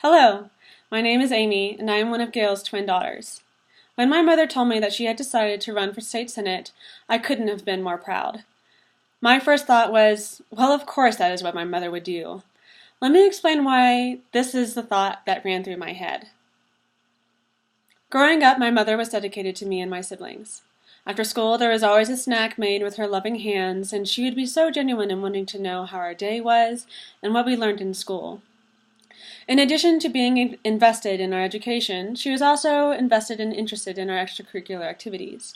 Hello, my name is Amy, and I am one of Gayle's twin daughters. When my mother told me that she had decided to run for state senate, I couldn't have been more proud. My first thought was, well, of course that is what my mother would do. Let me explain why this is the thought that ran through my head. Growing up, my mother was dedicated to me and my siblings. After school, there was always a snack made with her loving hands, and she would be so genuine in wanting to know how our day was and what we learned in school. In addition to being invested in our education, she was also invested and interested in our extracurricular activities.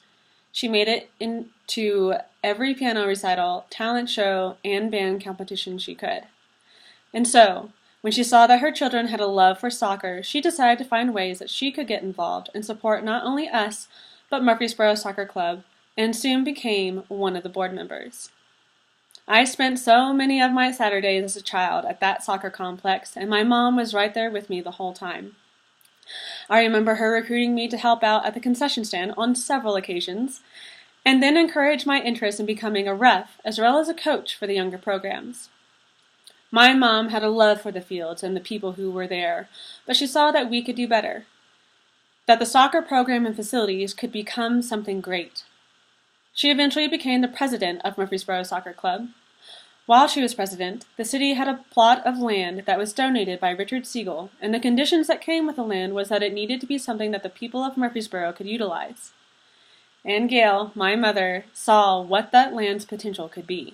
She made it into every piano recital, talent show, and band competition she could. And so, when she saw that her children had a love for soccer, she decided to find ways that she could get involved and support not only us, but Murfreesboro Soccer Club, and soon became one of the board members. I spent so many of my Saturdays as a child at that soccer complex, and my mom was right there with me the whole time. I remember her recruiting me to help out at the concession stand on several occasions, and then encouraged my interest in becoming a ref as well as a coach for the younger programs. My mom had a love for the fields and the people who were there, but she saw that we could do better, that the soccer program and facilities could become something great. She eventually became the president of Murfreesboro Soccer Club. While she was president, the city had a plot of land that was donated by Richard Siegel, and the conditions that came with the land was that it needed to be something that the people of Murfreesboro could utilize. And Gayle, my mother, saw what that land's potential could be.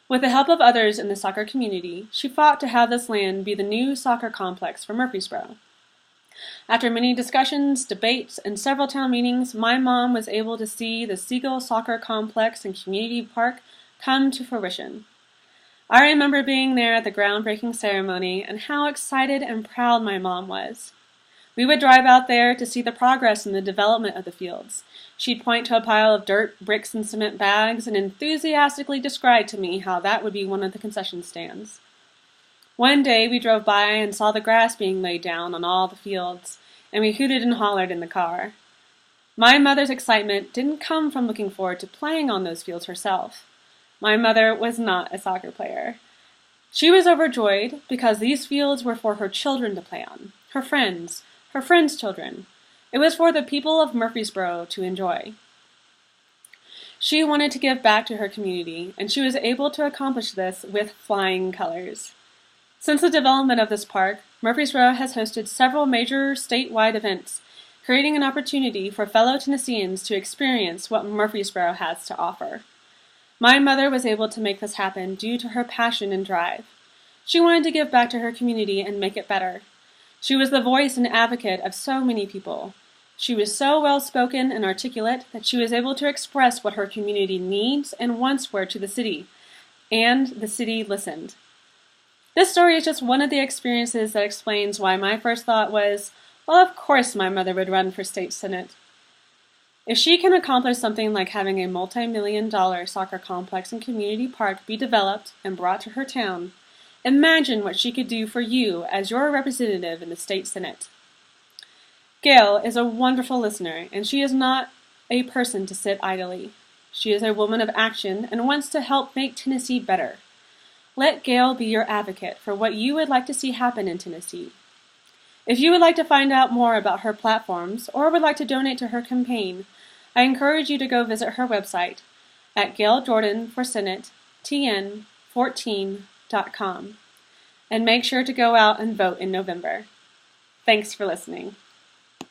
With the help of others in the soccer community, she fought to have this land be the new soccer complex for Murfreesboro. After many discussions, debates, and several town meetings, my mom was able to see the Siegel Soccer Complex and Community Park come to fruition. I remember being there at the groundbreaking ceremony and how excited and proud my mom was. We would drive out there to see the progress in the development of the fields. She'd point to a pile of dirt, bricks, and cement bags and enthusiastically describe to me how that would be one of the concession stands. One day we drove by and saw the grass being laid down on all the fields, and we hooted and hollered in the car. My mother's excitement didn't come from looking forward to playing on those fields herself. My mother was not a soccer player. She was overjoyed because these fields were for her children to play on, her friends' children. It was for the people of Murfreesboro to enjoy. She wanted to give back to her community, and she was able to accomplish this with flying colors. Since the development of this park, Murfreesboro has hosted several major statewide events, creating an opportunity for fellow Tennesseans to experience what Murfreesboro has to offer. My mother was able to make this happen due to her passion and drive. She wanted to give back to her community and make it better. She was the voice and advocate of so many people. She was so well-spoken and articulate that she was able to express what her community needs and wants were to the city, and the city listened. This story is just one of the experiences that explains why my first thought was, well, of course my mother would run for state senate. If she can accomplish something like having a multi-million-dollar soccer complex and community park be developed and brought to her town, imagine what she could do for you as your representative in the state senate. Gayle is a wonderful listener, and she is not a person to sit idly. She is a woman of action and wants to help make Tennessee better. Let Gayle be your advocate for what you would like to see happen in Tennessee. If you would like to find out more about her platforms or would like to donate to her campaign, I encourage you to go visit her website at GayleJordan14.com and make sure to go out and vote in November. Thanks for listening.